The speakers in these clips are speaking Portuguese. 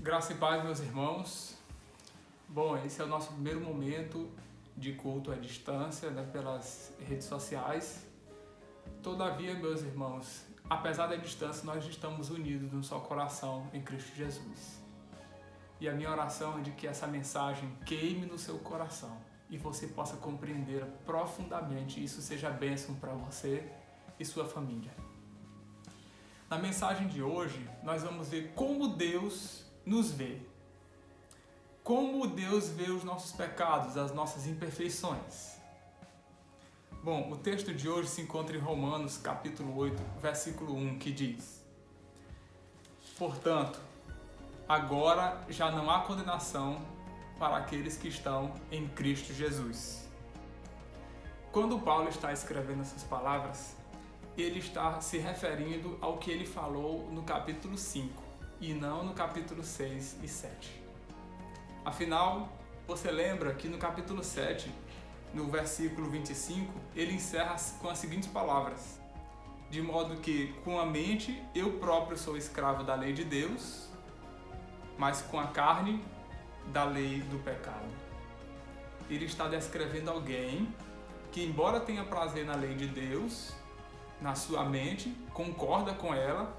Graça e paz, meus irmãos. Bom, esse é o nosso primeiro momento de culto à distância, pelas redes sociais. Todavia, meus irmãos, apesar da distância, nós estamos unidos num só coração em Cristo Jesus. E a minha oração é de que essa mensagem queime no seu coração e você possa compreender profundamente e isso seja bênção para você e sua família. Na mensagem de hoje, nós vamos ver como Deus nos vê. Como Deus vê os nossos pecados, as nossas imperfeições. Bom, o texto de hoje se encontra em Romanos, capítulo 8, versículo 1, que diz: Portanto, agora já não há condenação para aqueles que estão em Cristo Jesus. Quando Paulo está escrevendo essas palavras, ele está se referindo ao que ele falou no capítulo 5 e não no capítulo 6 e 7. Afinal, você lembra que no capítulo 7, no versículo 25, ele encerra com as seguintes palavras: de modo que com a mente eu próprio sou escravo da lei de Deus, mas com a carne da lei do pecado. Ele está descrevendo alguém que, embora tenha prazer na lei de Deus, na sua mente, concorda com ela,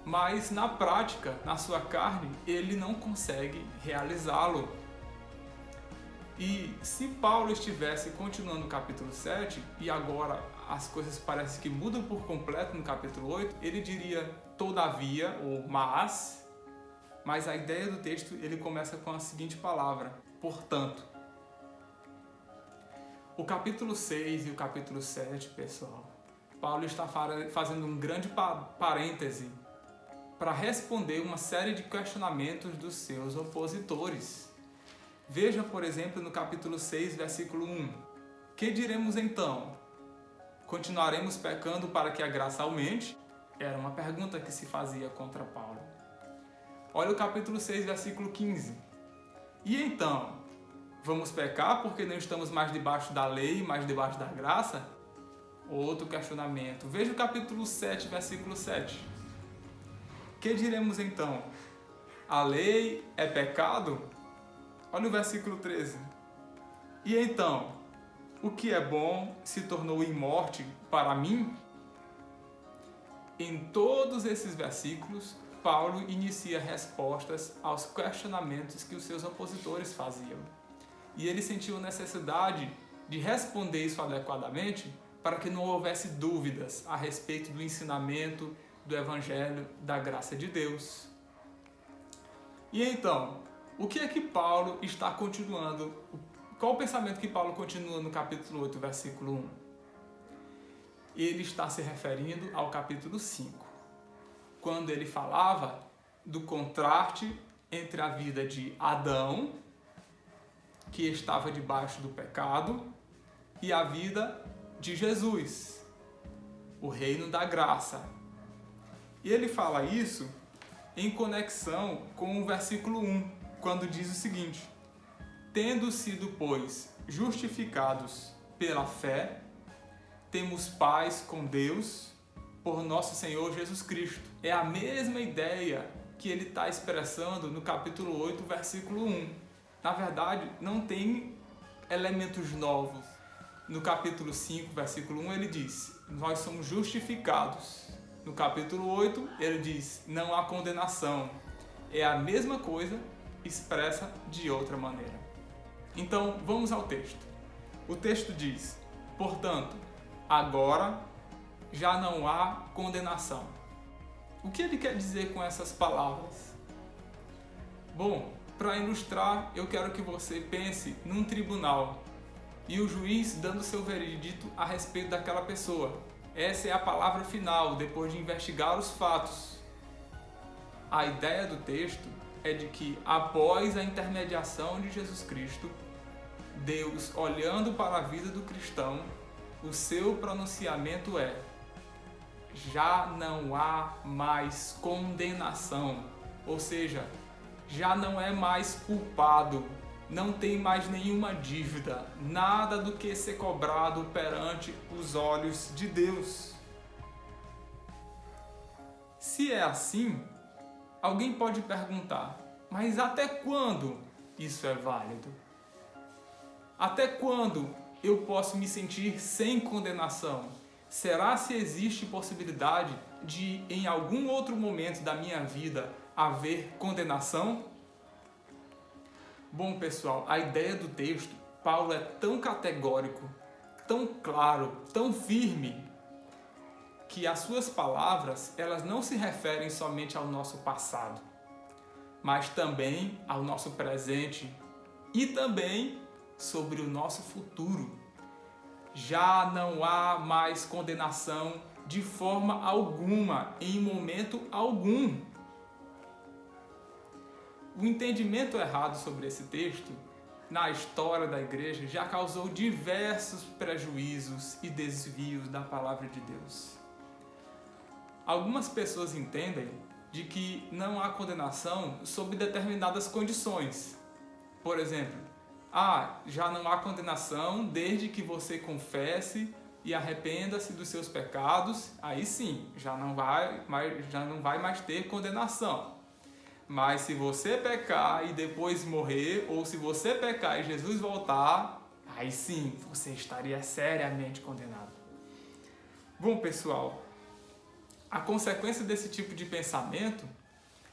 mas na prática, na sua carne, ele não consegue realizá-lo. E se Paulo estivesse continuando no capítulo 7, e agora as coisas parecem que mudam por completo no capítulo 8, ele diria todavia, ou mas a ideia do texto ele começa com a seguinte palavra: portanto. O capítulo 6 e o capítulo 7, pessoal, Paulo está fazendo um grande parêntese para responder uma série de questionamentos dos seus opositores. Veja, por exemplo, no capítulo 6, versículo 1. Que diremos então? Continuaremos pecando para que a graça aumente? Era uma pergunta que se fazia contra Paulo. Olha o capítulo 6, versículo 15. E então? Vamos pecar porque não estamos mais debaixo da lei, mas debaixo da graça? Outro questionamento. Veja o capítulo 7, versículo 7. Que diremos então? A lei é pecado? Olha o versículo 13. E então, o que é bom se tornou em morte para mim? Em todos esses versículos, Paulo inicia respostas aos questionamentos que os seus opositores faziam. E ele sentiu necessidade de responder isso adequadamente para que não houvesse dúvidas a respeito do ensinamento do Evangelho da graça de Deus. E então, o que é que Paulo está continuando? Qual o pensamento que Paulo continua no capítulo 8, versículo 1? Ele está se referindo ao capítulo 5, quando ele falava do contraste entre a vida de Adão, que estava debaixo do pecado, e a vida de Jesus, o reino da graça. E ele fala isso em conexão com o versículo 1, quando diz o seguinte: tendo sido, pois, justificados pela fé, temos paz com Deus por nosso Senhor Jesus Cristo. É a mesma ideia que ele está expressando no capítulo 8, versículo 1. Na verdade, não tem elementos novos. No capítulo 5, versículo 1, ele diz: nós somos justificados. No capítulo 8, ele diz: não há condenação. É a mesma coisa, expressa de outra maneira. Então, vamos ao texto. O texto diz: portanto, agora já não há condenação. O que ele quer dizer com essas palavras? Bom, para ilustrar, eu quero que você pense num tribunal e o juiz dando seu veredito a respeito daquela pessoa. Essa é a palavra final, depois de investigar os fatos. A ideia do texto é de que, após a intermediação de Jesus Cristo, Deus, olhando para a vida do cristão, o seu pronunciamento é: já não há mais condenação. Ou seja, já não é mais culpado, não tem mais nenhuma dívida, nada do que ser cobrado perante os olhos de Deus. Se é assim, alguém pode perguntar: Mas até quando isso é válido? Até quando eu posso me sentir sem condenação? Será se existe possibilidade de, em algum outro momento da minha vida, haver condenação? Bom, pessoal, a ideia do texto, Paulo é tão categórico, tão claro, tão firme, que as suas palavras, elas não se referem somente ao nosso passado, mas também ao nosso presente e também sobre o nosso futuro. Já não há mais condenação de forma alguma, em momento algum. O entendimento errado sobre esse texto, na história da igreja, já causou diversos prejuízos e desvios da palavra de Deus. Algumas pessoas entendem de que não há condenação sob determinadas condições. Por exemplo, já não há condenação desde que você confesse e arrependa-se dos seus pecados, aí sim, já não vai mais ter condenação. Mas se você pecar e depois morrer, ou se você pecar e Jesus voltar, aí sim, você estaria seriamente condenado. Bom, pessoal, a consequência desse tipo de pensamento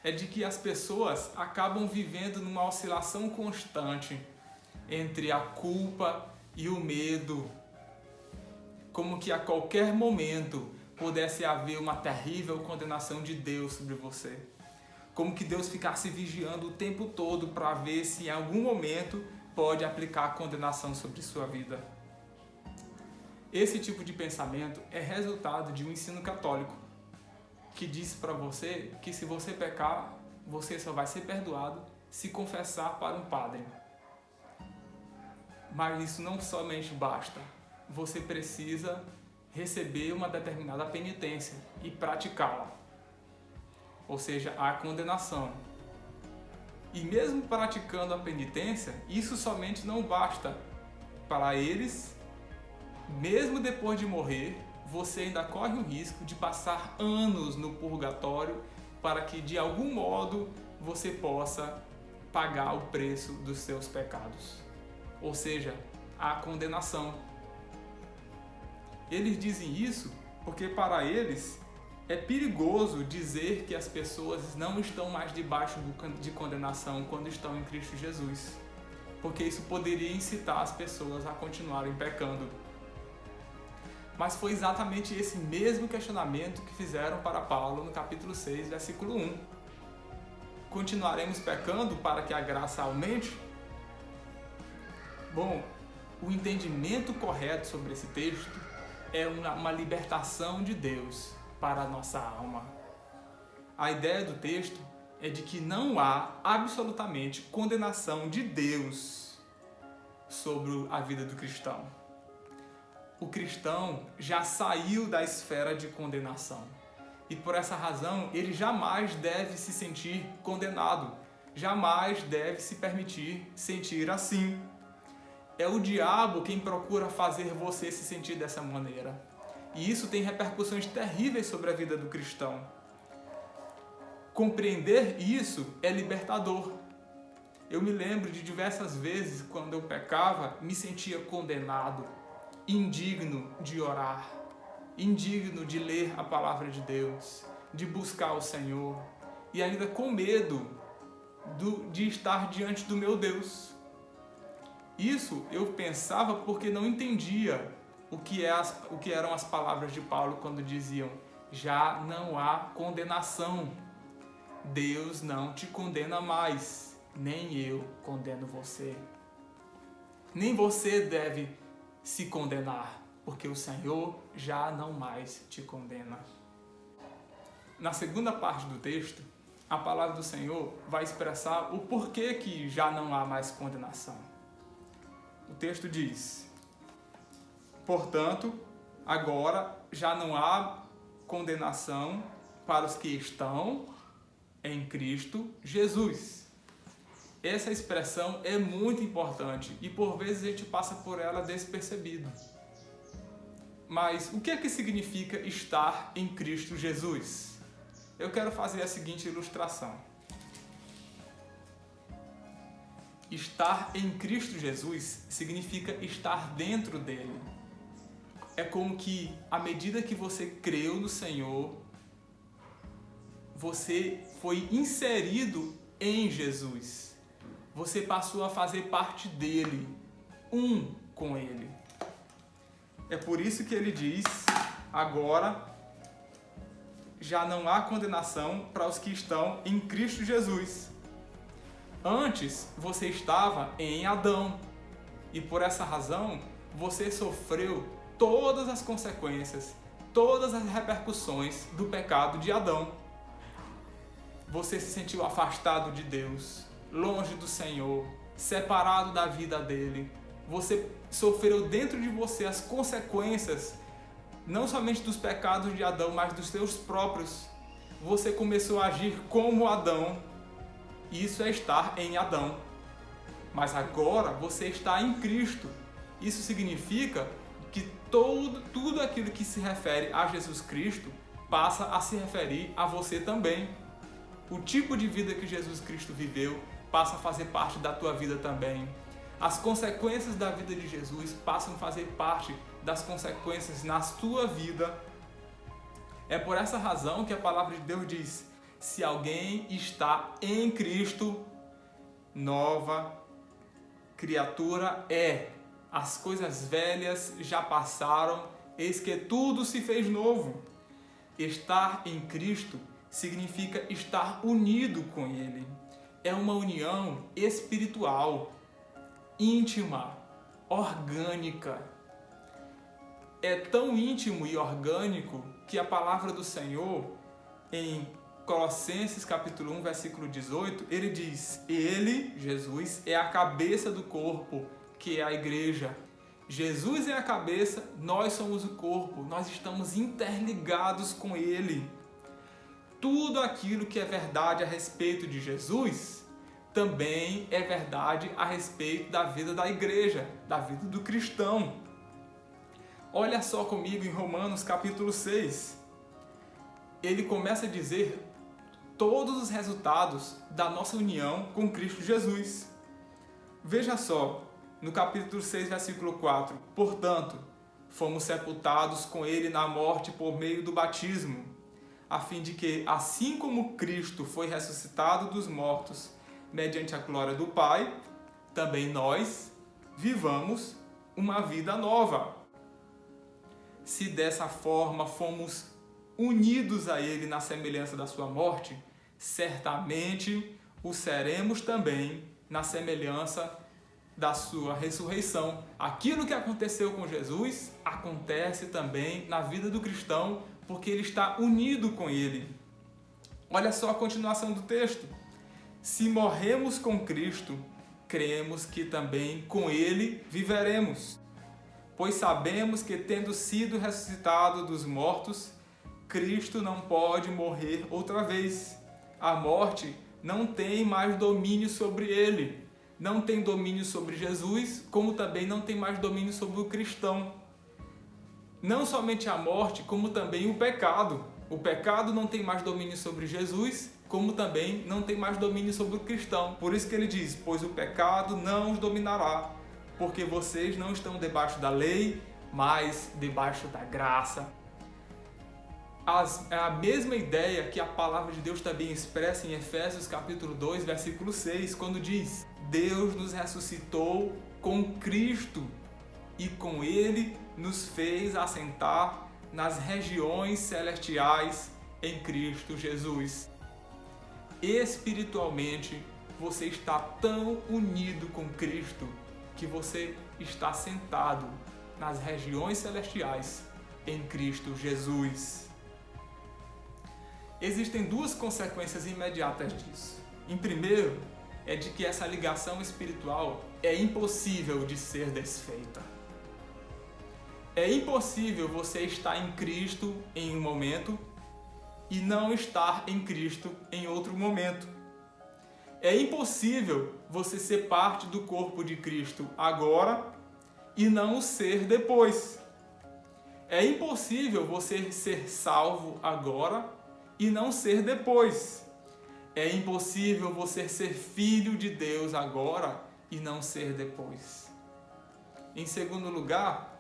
é de que as pessoas acabam vivendo numa oscilação constante entre a culpa e o medo, como que a qualquer momento pudesse haver uma terrível condenação de Deus sobre você, como que Deus ficasse vigiando o tempo todo para ver se em algum momento pode aplicar a condenação sobre sua vida. Esse tipo de pensamento é resultado de um ensino católico que diz para você que se você pecar, você só vai ser perdoado se confessar para um padre. Mas isso não somente basta. Você precisa receber uma determinada penitência e praticá-la. Ou seja, a condenação. E mesmo praticando a penitência, isso somente não basta. Para eles, mesmo depois de morrer, você ainda corre o risco de passar anos no purgatório para que, de algum modo, você possa pagar o preço dos seus pecados. Ou seja, a condenação. Eles dizem isso porque, para eles, é perigoso dizer que as pessoas não estão mais debaixo de condenação quando estão em Cristo Jesus, porque isso poderia incitar as pessoas a continuarem pecando. Mas foi exatamente esse mesmo questionamento que fizeram para Paulo no capítulo 6, versículo 1. Continuaremos pecando para que a graça aumente? Bom, o entendimento correto sobre esse texto é uma libertação de Deus para a nossa alma. A ideia do texto é de que não há absolutamente condenação de Deus sobre a vida do cristão. O cristão já saiu da esfera de condenação e por essa razão ele jamais deve se sentir condenado, jamais deve se permitir sentir assim. É o diabo quem procura fazer você se sentir dessa maneira. E isso tem repercussões terríveis sobre a vida do cristão. Compreender isso é libertador. Eu me lembro de diversas vezes quando eu pecava, me sentia condenado, indigno de orar, indigno de ler a palavra de Deus, de buscar o Senhor e ainda com medo de estar diante do meu Deus. Isso eu pensava porque não entendia o que eram as palavras de Paulo quando diziam: já não há condenação. Deus não te condena mais, nem eu condeno você. Nem você deve se condenar, porque o Senhor já não mais te condena. Na segunda parte do texto, a palavra do Senhor vai expressar o porquê que já não há mais condenação. O texto diz: portanto, agora já não há condenação para os que estão em Cristo Jesus. Essa expressão é muito importante e por vezes a gente passa por ela despercebido. Mas o que é que significa estar em Cristo Jesus? Eu quero fazer a seguinte ilustração. Estar em Cristo Jesus significa estar dentro dele. É como que, à medida que você creu no Senhor, você foi inserido em Jesus. Você passou a fazer parte dele, um com ele. É por isso que ele diz, agora já não há condenação para os que estão em Cristo Jesus. Antes você estava em Adão e por essa razão você sofreu todas as consequências, todas as repercussões do pecado de Adão. Você se sentiu afastado de Deus, longe do Senhor, separado da vida dele. Você sofreu dentro de você as consequências, não somente dos pecados de Adão, mas dos seus próprios. Você começou a agir como Adão. Isso é estar em Adão. Mas agora você está em Cristo. Isso significa que tudo aquilo que se refere a Jesus Cristo passa a se referir a você também. O tipo de vida que Jesus Cristo viveu passa a fazer parte da tua vida também. As consequências da vida de Jesus passam a fazer parte das consequências na tua vida. É por essa razão que a palavra de Deus diz: se alguém está em Cristo, nova criatura é. As coisas velhas já passaram, eis que tudo se fez novo. Estar em Cristo significa estar unido com Ele. É uma união espiritual, íntima, orgânica. É tão íntimo e orgânico que a palavra do Senhor, em Colossenses capítulo 1, versículo 18, ele diz: Ele, Jesus, é a cabeça do corpo, que é a igreja. Jesus é a cabeça, nós somos o corpo, nós estamos interligados com Ele. Tudo aquilo que é verdade a respeito de Jesus, também é verdade a respeito da vida da igreja, da vida do cristão. Olha só comigo em Romanos capítulo 6. Ele começa a dizer todos os resultados da nossa união com Cristo Jesus. Veja só, no capítulo 6, versículo 4. Portanto, fomos sepultados com Ele na morte por meio do batismo, a fim de que, assim como Cristo foi ressuscitado dos mortos, mediante a glória do Pai, também nós vivamos uma vida nova. Se dessa forma fomos unidos a Ele na semelhança da sua morte, certamente o seremos também na semelhança da sua ressurreição. Aquilo que aconteceu com Jesus acontece também na vida do cristão, porque ele está unido com Ele. Olha só a continuação do texto. Se morremos com Cristo, cremos que também com Ele viveremos. Pois sabemos que, tendo sido ressuscitado dos mortos, Cristo não pode morrer outra vez. A morte não tem mais domínio sobre ele. Não tem domínio sobre Jesus, como também não tem mais domínio sobre o cristão. Não somente a morte, como também o pecado. O pecado não tem mais domínio sobre Jesus, como também não tem mais domínio sobre o cristão. Por isso que ele diz: pois o pecado não os dominará, porque vocês não estão debaixo da lei, mas debaixo da graça. É a mesma ideia que a palavra de Deus também expressa em Efésios capítulo 2, versículo 6, quando diz: Deus nos ressuscitou com Cristo e com Ele nos fez assentar nas regiões celestiais em Cristo Jesus. Espiritualmente, você está tão unido com Cristo que você está sentado nas regiões celestiais em Cristo Jesus. Existem duas consequências imediatas disso. Em primeiro, é de que essa ligação espiritual é impossível de ser desfeita. É impossível você estar em Cristo em um momento e não estar em Cristo em outro momento. É impossível você ser parte do corpo de Cristo agora e não o ser depois. É impossível você ser salvo agora e não ser depois. É impossível você ser filho de Deus agora e não ser depois. Em segundo lugar,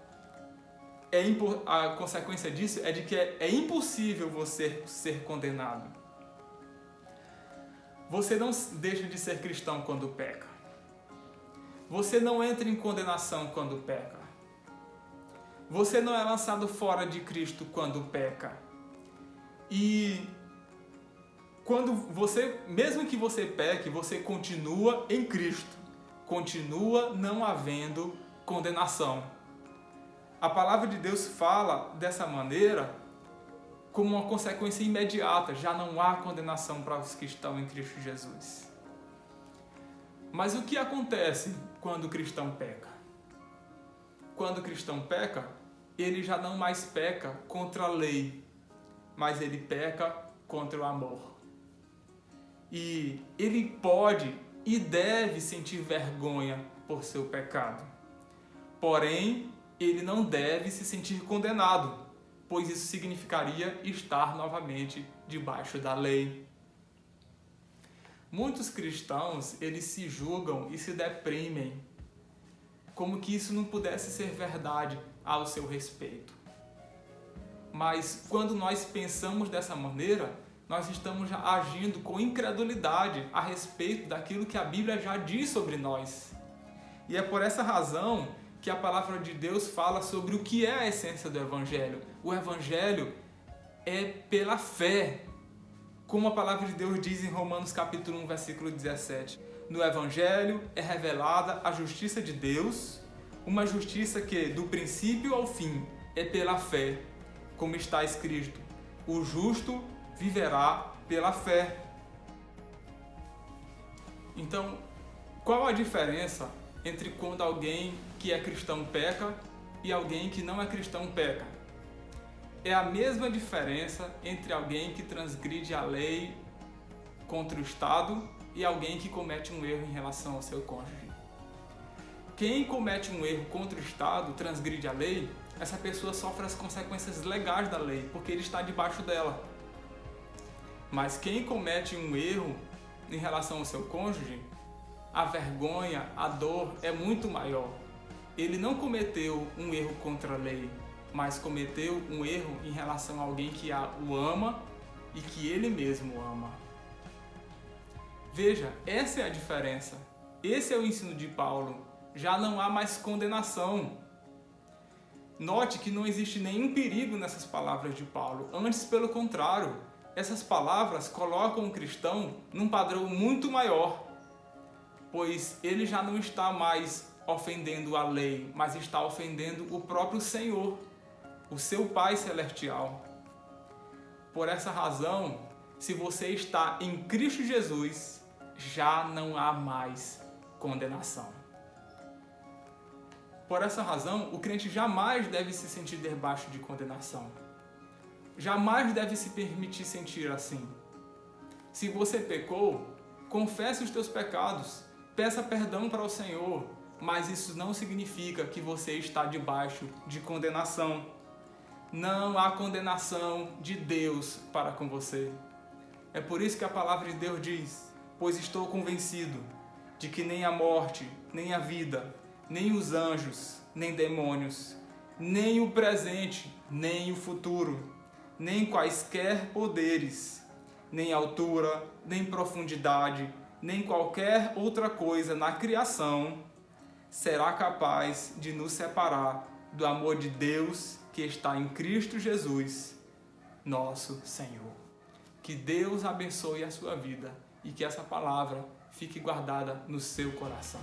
a consequência disso é de que é impossível você ser condenado. Você não deixa de ser cristão quando peca. Você não entra em condenação quando peca. Você não é lançado fora de Cristo quando peca. E mesmo que você peque, você continua em Cristo. Continua não havendo condenação. A palavra de Deus fala dessa maneira como uma consequência imediata. Já não há condenação para os que estão em Cristo Jesus. Mas o que acontece quando o cristão peca? Quando o cristão peca, ele já não mais peca contra a lei, mas ele peca contra o amor. E ele pode e deve sentir vergonha por seu pecado. Porém, ele não deve se sentir condenado, pois isso significaria estar novamente debaixo da lei. Muitos cristãos, eles se julgam e se deprimem, como que isso não pudesse ser verdade ao seu respeito. Mas quando nós pensamos dessa maneira, nós estamos agindo com incredulidade a respeito daquilo que a Bíblia já diz sobre nós. E é por essa razão que a palavra de Deus fala sobre o que é a essência do Evangelho. O Evangelho é pela fé, como a palavra de Deus diz em Romanos capítulo 1, versículo 17. No Evangelho é revelada a justiça de Deus, uma justiça que, do princípio ao fim, é pela fé, como está escrito: o justo viverá pela fé. Então, qual a diferença entre quando alguém que é cristão peca e alguém que não é cristão peca? É a mesma diferença entre alguém que transgride a lei contra o Estado e alguém que comete um erro em relação ao seu cônjuge. Quem comete um erro contra o Estado, transgride a lei, essa pessoa sofre as consequências legais da lei, porque ele está debaixo dela. Mas quem comete um erro em relação ao seu cônjuge, a vergonha, a dor é muito maior. Ele não cometeu um erro contra a lei, mas cometeu um erro em relação a alguém que o ama e que ele mesmo ama. Veja, essa é a diferença. Esse é o ensino de Paulo. Já não há mais condenação. Note que não existe nenhum perigo nessas palavras de Paulo. Antes, pelo contrário, essas palavras colocam o cristão num padrão muito maior, pois ele já não está mais ofendendo a lei, mas está ofendendo o próprio Senhor, o seu Pai Celestial. Por essa razão, se você está em Cristo Jesus, já não há mais condenação. Por essa razão, o crente jamais deve se sentir debaixo de condenação. Jamais deve se permitir sentir assim. Se você pecou, confesse os teus pecados, peça perdão para o Senhor, mas isso não significa que você está debaixo de condenação. Não há condenação de Deus para com você. É por isso que a palavra de Deus diz: pois estou convencido de que nem a morte, nem a vida, nem os anjos, nem demônios, nem o presente, nem o futuro, nem quaisquer poderes, nem altura, nem profundidade, nem qualquer outra coisa na criação será capaz de nos separar do amor de Deus que está em Cristo Jesus, nosso Senhor. Que Deus abençoe a sua vida e que essa palavra fique guardada no seu coração.